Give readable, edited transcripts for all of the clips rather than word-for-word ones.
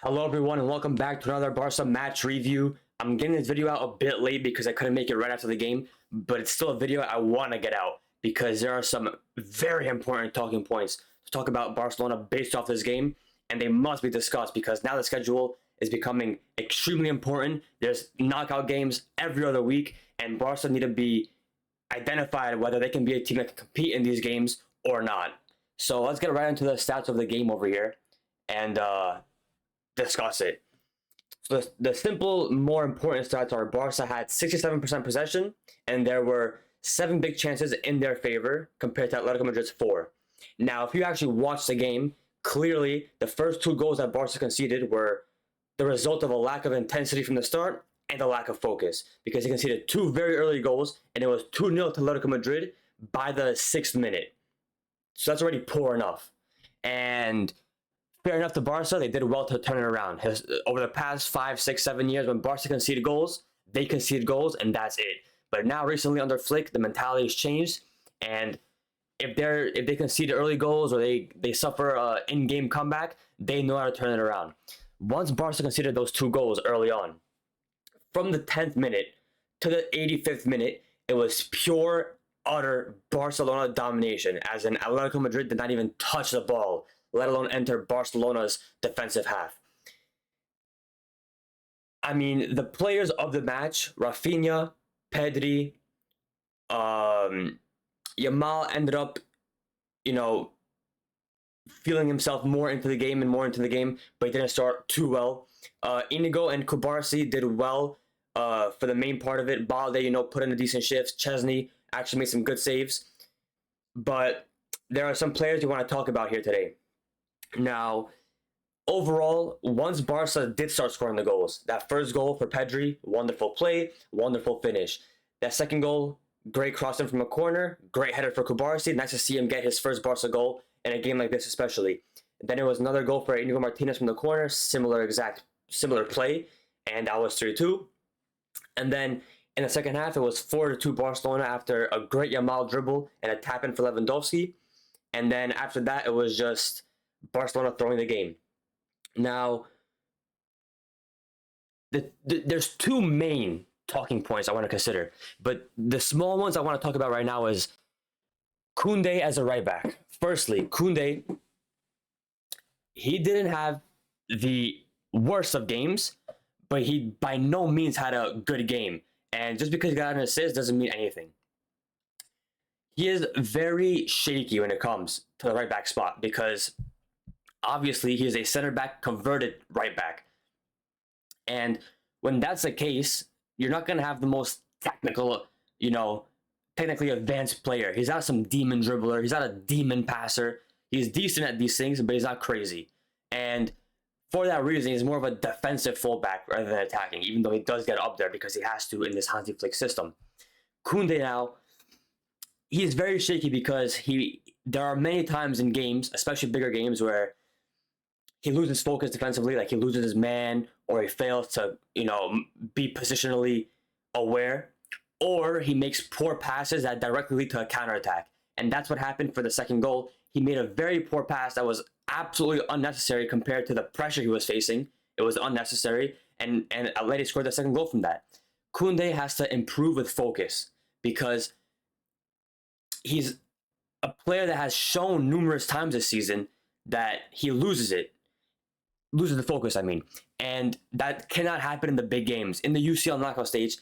Hello everyone and welcome back to another Barca match review. I'm getting this video out a bit late because I couldn't make it right after the game, but it's still a video I want to get out because there are some very important talking points to talk about Barcelona based off this game, and they must be discussed because now the schedule is becoming extremely important. There's knockout games every other week, and Barca need to be identified whether they can be a team that can compete in these games or not. So let's get right into the stats of the game over here and discuss it. So the simple, more important stats are Barca had 67% possession, and there were 7 big chances in their favor compared to Atletico Madrid's 4. Now, if you actually watch the game, clearly the first 2 goals that Barca conceded were the result of a lack of intensity from the start and a lack of focus, because he conceded 2 very early goals, and it was 2-0 to Atletico Madrid by the 6th minute. So that's already poor enough. And fair enough to Barca, they did well to turn it around. Over the past 5, 6, 7 years, when Barca conceded goals, they conceded goals, and that's it. But now, recently under Flick, the mentality has changed, and if they concede early goals or they suffer an in-game comeback, they know how to turn it around. Once Barca conceded those 2 goals early on, from the 10th minute to the 85th minute, it was pure, utter Barcelona domination, as in Atletico Madrid did not even touch the ball, let alone enter Barcelona's defensive half. I mean, the players of the match, Rafinha, Pedri, Yamal ended up, feeling himself more into the game, but he didn't start too well. Inigo and Kubarsi did well for the main part of it. Balde, put in a decent shift. Chesney actually made some good saves. But there are some players you want to talk about here today. Now, overall, once Barca did start scoring the goals, that first goal for Pedri, wonderful play, wonderful finish. That second goal, great crossing from a corner, great header for Kubarsi. Nice to see him get his first Barca goal in a game like this especially. Then it was another goal for Inigo Martinez from the corner, similar play, and that was 3-2. And then in the second half, it was 4-2 Barcelona after a great Yamal dribble and a tap-in for Lewandowski. And then after that, it was just Barcelona throwing the game. Now, there's 2 main talking points I want to consider, but the small ones I want to talk about right now is Koundé as a right back. Firstly, Koundé, he didn't have the worst of games, but he by no means had a good game. And just because he got an assist doesn't mean anything. He is very shaky when it comes to the right back spot because obviously he is a center back converted right back. And when that's the case, you're not going to have the most technically advanced player. He's not some demon dribbler. He's not a demon passer. He's decent at these things, but he's not crazy. And for that reason, he's more of a defensive fullback rather than attacking, even though he does get up there because he has to in this Hansi Flick system. Koundé now, he is very shaky because there are many times in games, especially bigger games, where he loses focus defensively, like he loses his man, or he fails to, be positionally aware, or he makes poor passes that directly lead to a counterattack. And that's what happened for the second goal. He made a very poor pass that was absolutely unnecessary compared to the pressure he was facing. It was unnecessary, and Atleti scored the second goal from that. Koundé has to improve with focus because he's a player that has shown numerous times this season that he loses the focus, and that cannot happen in the big games. In the UCL knockout stage,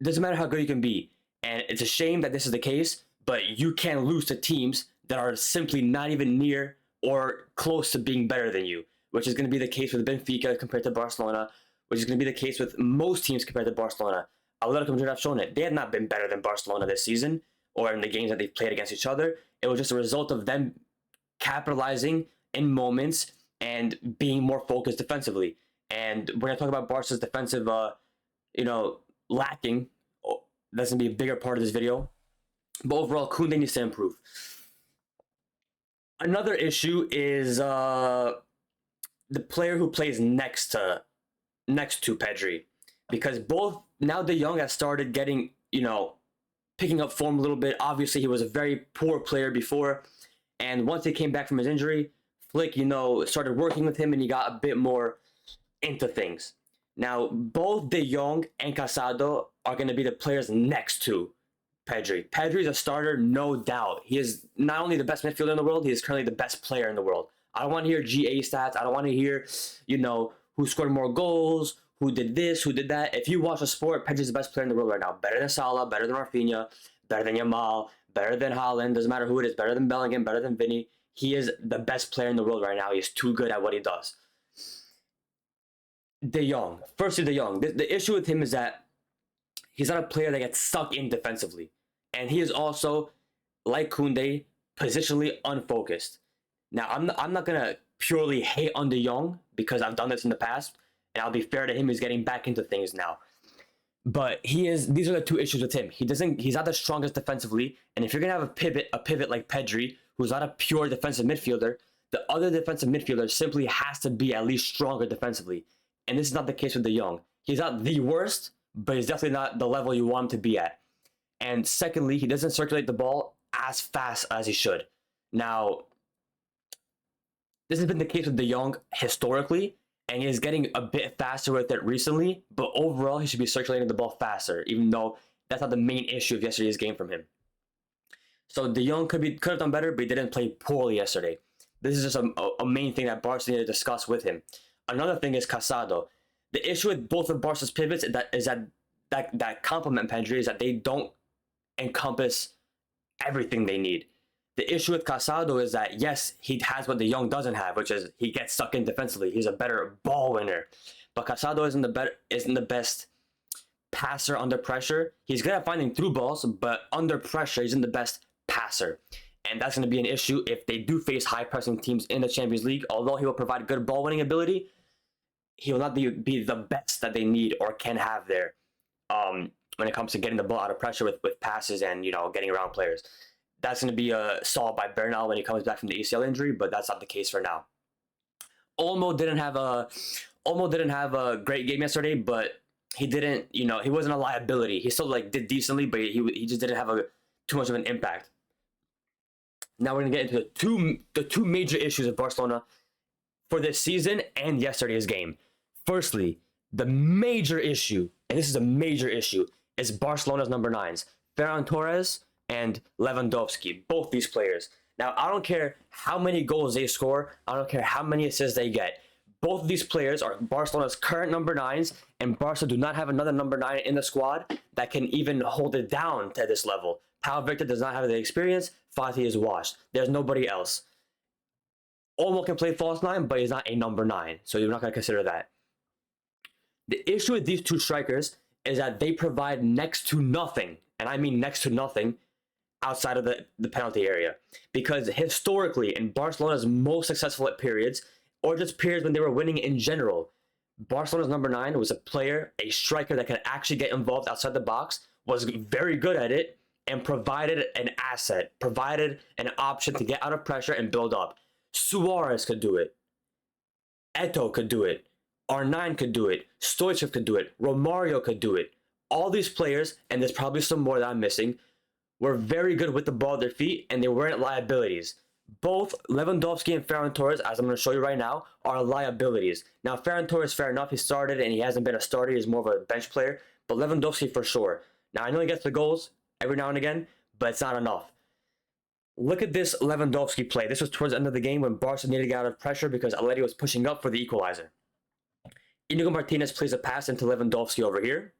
it doesn't matter how good you can be, and it's a shame that this is the case, but you can't lose to teams that are simply not even near or close to being better than you, which is going to be the case with Benfica compared to Barcelona, which is going to be the case with most teams compared to Barcelona. Atletico Madrid have shown it. They have not been better than Barcelona this season or in the games that they've played against each other. It was just a result of them capitalizing in moments and being more focused defensively. And we're going to talk about Barca's defensive, lacking. That's going to be a bigger part of this video. But overall, Koundé needs to improve. Another issue is the player who plays next to Pedri, because both now De Jong has started getting, picking up form a little bit. Obviously, he was a very poor player before, and once he came back from his injury, Flick, started working with him and he got a bit more into things. Now, both De Jong and Casado are going to be the players next to Pedri. Pedri is a starter, no doubt. He is not only the best midfielder in the world, he is currently the best player in the world. I don't want to hear GA stats. I don't want to hear, who scored more goals, who did this, who did that. If you watch a sport, Pedri's the best player in the world right now. Better than Salah, better than Rafinha, better than Yamal, better than Haaland. Doesn't matter who it is. Better than Bellingham, better than Vinny. He is the best player in the world right now. He's too good at what he does. De Jong. Firstly, De Jong. The issue with him is that he's not a player that gets stuck in defensively. And he is also, like Koundé, positionally unfocused. Now, I'm not going to purely hate on De Jong because I've done this in the past. And I'll be fair to him, he's getting back into things now. But these are the two issues with him. He's not the strongest defensively. And if you're going to have a pivot like Pedri, who's not a pure defensive midfielder, the other defensive midfielder simply has to be at least stronger defensively. And this is not the case with De Jong. He's not the worst, but he's definitely not the level you want him to be at. And secondly, he doesn't circulate the ball as fast as he should. Now, this has been the case with De Jong historically, and he is getting a bit faster with it recently, but overall, he should be circulating the ball faster, even though that's not the main issue of yesterday's game from him. So De Jong could have done better, but he didn't play poorly yesterday. This is just a main thing that Barca need to discuss with him. Another thing is Casado. The issue with both of Barca's pivots is that complement Pedri is that they don't encompass everything they need. The issue with Casado is that, yes, he has what De Jong doesn't have, which is he gets stuck in defensively. He's a better ball winner. But Casado isn't the best passer under pressure. He's good at finding through balls, but under pressure, he's in the best passer. And that's going to be an issue if they do face high-pressing teams in the Champions League. Although he will provide good ball-winning ability, he will not be the best that they need or can have there when it comes to getting the ball out of pressure with passes and, getting around players. That's going to be solved by Bernal when he comes back from the ACL injury, but that's not the case for now. Olmo didn't have a great game yesterday, but he didn't, he wasn't a liability. He still did decently, but he just didn't have too much of an impact. Now we're going to get into the two major issues of Barcelona for this season and yesterday's game. Firstly, the major issue, and this is a major issue, is Barcelona's number 9s, Ferran Torres and Lewandowski, both these players. Now, I don't care how many goals they score. I don't care how many assists they get. Both of these players are Barcelona's current number 9s, and Barca do not have another number 9 in the squad that can even hold it down to this level. Pau Victor does not have the experience. Fati is washed. There's nobody else. Olmo can play false 9, but he's not a number 9, so you're not going to consider that. The issue with these two strikers is that they provide next to nothing, and I mean next to nothing, outside of the penalty area. Because historically, in Barcelona's most successful periods, or just periods when they were winning in general, Barcelona's number 9 was a striker that could actually get involved outside the box, was very good at it, and provided an asset, provided an option to get out of pressure and build up. Suarez could do it. Eto'o could do it. R9 could do it. Stoichkov could do it. Romario could do it. All these players, and there's probably some more that I'm missing, were very good with the ball at their feet, and they weren't liabilities. Both Lewandowski and Ferran Torres, as I'm going to show you right now, are liabilities. Now, Ferran Torres, fair enough, he started, and he hasn't been a starter. He's more of a bench player. But Lewandowski, for sure. Now, I know he gets the goals every now and again, but it's not enough. Look at this Lewandowski play. This was towards the end of the game when Barca needed to get out of pressure because Atleti was pushing up for the equalizer. Inigo Martinez plays a pass into Lewandowski over here.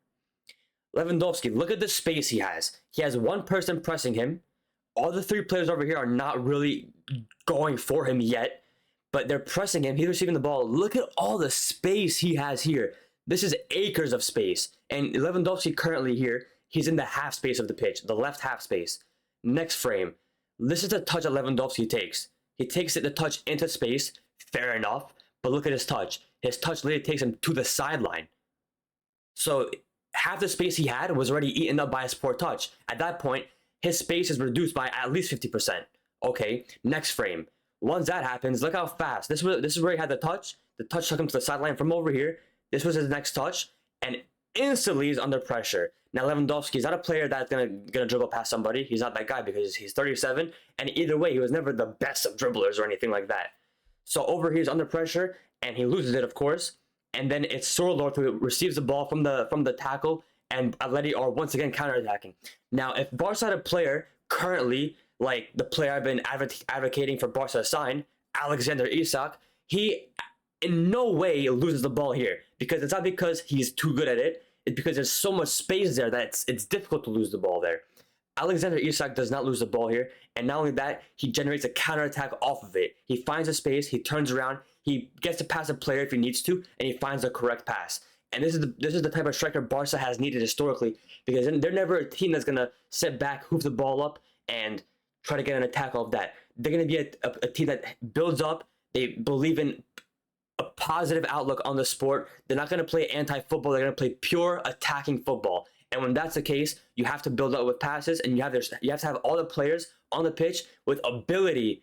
Lewandowski, look at the space he has. He has one person pressing him. All the three players over here are not really going for him yet, but they're pressing him. He's receiving the ball. Look at all the space he has here. This is acres of space. And Lewandowski currently here, he's in the half space of the pitch, the left half space. Next frame. This is the touch that Lewandowski takes. He takes the touch into space, fair enough, but look at his touch. His touch literally takes him to the sideline. So half the space he had was already eaten up by his poor touch. At that point, his space is reduced by at least 50%. Okay, next frame. Once that happens, look how fast. This is where he had the touch. The touch took him to the sideline from over here. This was his next touch, and instantly he's under pressure. Now Lewandowski is not a player that's gonna dribble past somebody. He's not that guy because he's 37, and either way, he was never the best of dribblers or anything like that. So over here, he's under pressure, and he loses it, of course. And then it's Sorloth who receives the ball from the tackle, and Atleti are once again counterattacking. Now, if Barca had a player currently, like the player I've been advocating for Barca to sign, Alexander Isak, he in no way loses the ball here, because it's not because he's too good at it. It's because there's so much space there that it's difficult to lose the ball there. Alexander Isak does not lose the ball here, and not only that, he generates a counterattack off of it. He finds a space, he turns around, he gets to pass a player if he needs to, and he finds the correct pass. And this is the type of striker Barca has needed historically, because they're never a team that's gonna sit back, hoof the ball up, and try to get an attack off that. They're gonna be a team that builds up. They believe in a positive outlook on the sport. They're not gonna play anti-football. They're gonna play pure attacking football. And when that's the case, you have to build up with passes, and you have to have all the players on the pitch with ability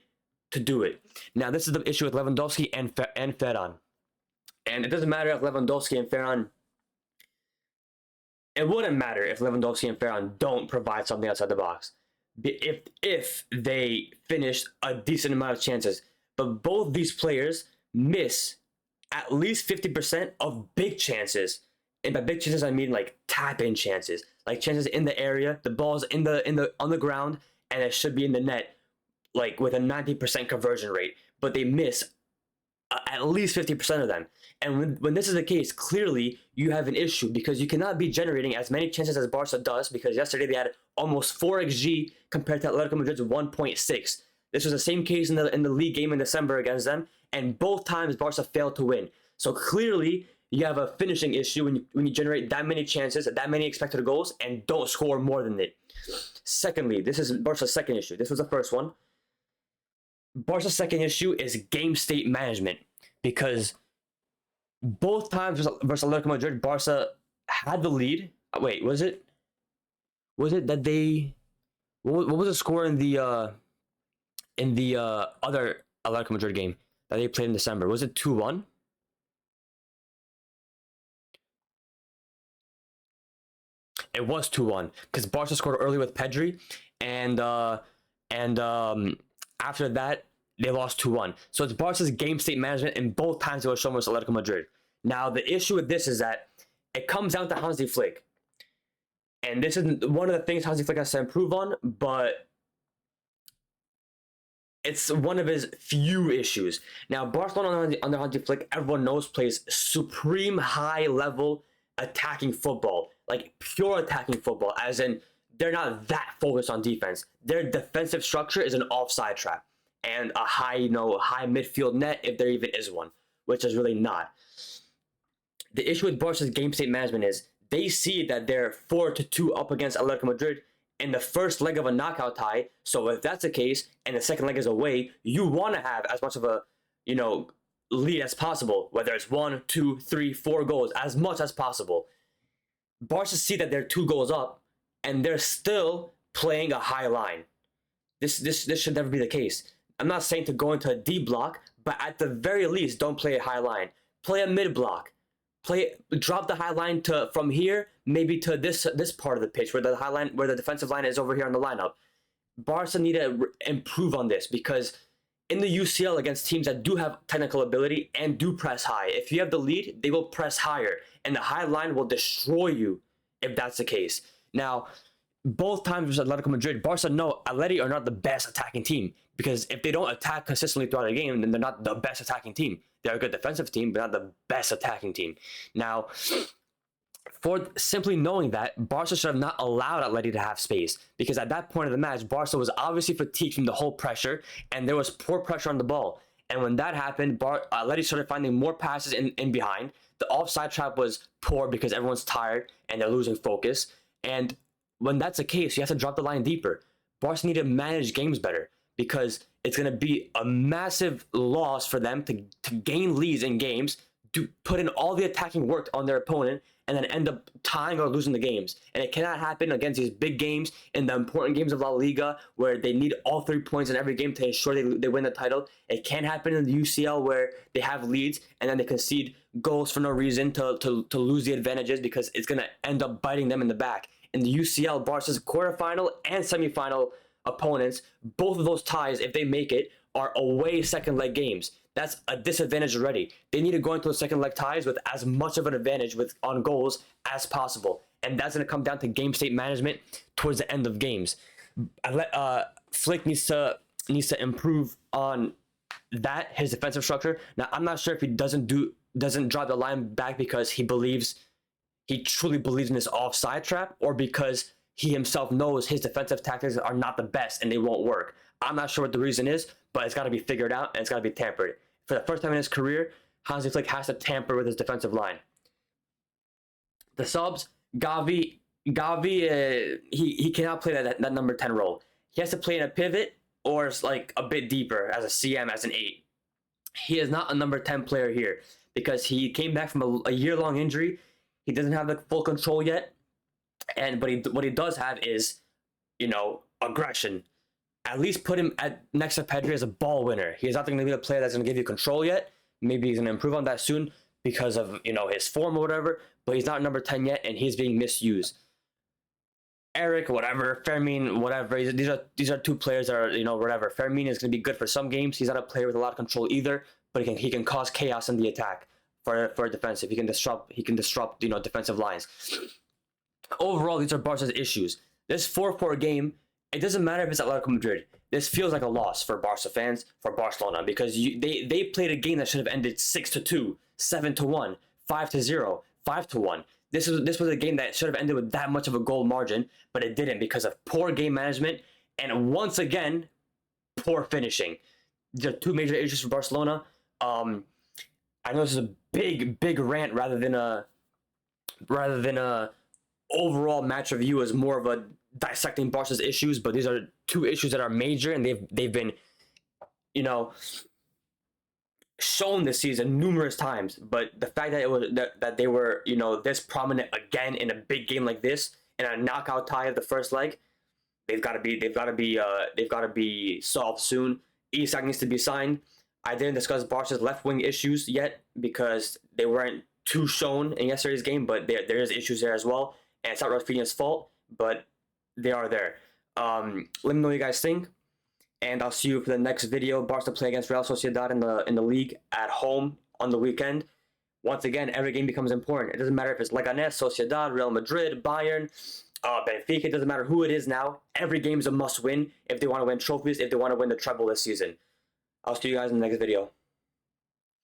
to do it. Now, this is the issue with Lewandowski and Ferran. And it doesn't matter if Lewandowski and Ferran... It wouldn't matter if Lewandowski and Ferran don't provide something outside the box. If they finish a decent amount of chances. But both these players miss at least 50% of big chances. And by big chances, I mean like tap-in chances, like chances in the area, the ball's on the ground, and it should be in the net, like with a 90% conversion rate. But they miss at least 50% of them. And when this is the case, clearly you have an issue, because you cannot be generating as many chances as Barca does, because yesterday they had almost 4 XG compared to Atletico Madrid's 1.6. This was the same case in the league game in December against them, and both times Barca failed to win. So clearly you have a finishing issue when you generate that many chances, that many expected goals, and don't score more than it. Secondly, this is Barca's second issue. This was the first one. Barca's second issue is game state management, because both times versus Atletico Madrid, Barca had the lead. Wait, was it that they... What was the score in the other Atletico Madrid game that they played in December? Was it 2-1? It was 2-1, because Barca scored early with Pedri, and after that they lost 2-1. So it's Barca's game state management, and both times it was shown versus Atletico Madrid. Now the issue with this is that it comes down to Hansi Flick, and this is one of the things Hansi Flick has to improve on, but it's one of his few issues. Now, Barcelona under Hansi Flick, everyone knows, plays supreme high-level attacking football, like pure attacking football, as in they're not that focused on defense. Their defensive structure is an offside trap and a high midfield net, if there even is one, which is really not. The issue with Barca's game state management is they see that they're 4-2 up against Atletico Madrid in the first leg of a knockout tie. So if that's the case, and the second leg is away, you want to have as much of a, lead as possible, whether it's 1, 2, 3, 4 goals, as much as possible. Barca see that they're 2 goals up, and they're still playing a high line. This should never be the case. I'm not saying to go into a D block, but at the very least, don't play a high line. Play a mid block. Drop the high line from here, maybe to this part of the pitch where the defensive line is over here on the lineup. Barca need to improve on this, because in the UCL against teams that do have technical ability and do press high, if you have the lead, they will press higher, and the high line will destroy you if that's the case. Now, both times versus Atletico Madrid, Barca know Atleti are not the best attacking team, because if they don't attack consistently throughout the game, then they're not the best attacking team. They're a good defensive team, but not the best attacking team. Now, for simply knowing that, Barca should have not allowed Atleti to have space, because at that point of the match, Barca was obviously fatigued from the whole pressure, and there was poor pressure on the ball. And when that happened, Atleti started finding more passes in behind. The offside trap was poor because everyone's tired and they're losing focus. And when that's the case, you have to drop the line deeper. Barca need to manage games better, because it's going to be a massive loss for them to gain leads in games, to put in all the attacking work on their opponent, and then end up tying or losing the games. And it cannot happen against these big games, in the important games of La Liga, where they need all 3 points in every game to ensure they win the title. It can't happen in the UCL, where they have leads and then they concede goals for no reason to lose the advantages, because it's going to end up biting them in the back. In the UCL, Barca's quarterfinal and semifinal opponents, both of those ties, if they make it, are away second leg games. that's a disadvantage already. They need to go into the second leg ties with as much of an advantage on goals as possible, and that's going to come down to game state management towards the end of games. Flick needs to improve on that, his defensive structure. Now, I'm not sure if he doesn't drop the line back because he truly believes in this offside trap, or because he himself knows his defensive tactics are not the best and they won't work. I'm not sure what the reason is, but it's got to be figured out and it's got to be tampered. For the first time in his career, Hansi Flick has to tamper with his defensive line. The subs, Gavi, he cannot play that number 10 role. He has to play in a pivot or like a bit deeper as a CM, as an 8. He is not a number 10 player here because he came back from a year-long injury. He doesn't have the full control yet, but what he does have is, aggression. At least put him next to Pedri as a ball winner. He's not going to be the player that's going to give you control yet. Maybe he's going to improve on that soon because of his form or whatever. But he's not number 10 yet, and he's being misused. Eric, whatever. Fermin, whatever. These are two players that are whatever. Fermin is going to be good for some games. He's not a player with a lot of control either, but he can cause chaos in the attack for defensive. He can disrupt defensive lines. Overall, these are Barca's issues. This 4-4 game, it doesn't matter if it's Atletico Madrid. This feels like a loss for Barca fans, for Barcelona, because they played a game that should have ended 6-2, 7-1, 5-0, 5-1. This was a game that should have ended with that much of a goal margin, but it didn't because of poor game management and, once again, poor finishing. There are two major issues for Barcelona. I know this is a big rant rather than a overall match review, as more of a dissecting Barca's issues, but these are two issues that are major, and they've been shown this season numerous times. But the fact that they were this prominent again in a big game like this, in a knockout tie of the first leg, they've got to be solved soon. Isak needs to be signed. I didn't discuss Barca's left wing issues yet because they weren't too shown in yesterday's game, but there is issues there as well, and it's not Rafinha's fault, but they are there. Let me know what you guys think, and I'll see you for the next video. Barca play against Real Sociedad in the league at home on the weekend. Once again, every game becomes important. It doesn't matter if it's Leganés, Sociedad, Real Madrid, Bayern, Benfica. It doesn't matter who it is now. Every game is a must-win if they want to win trophies, if they want to win the treble this season. I'll see you guys in the next video.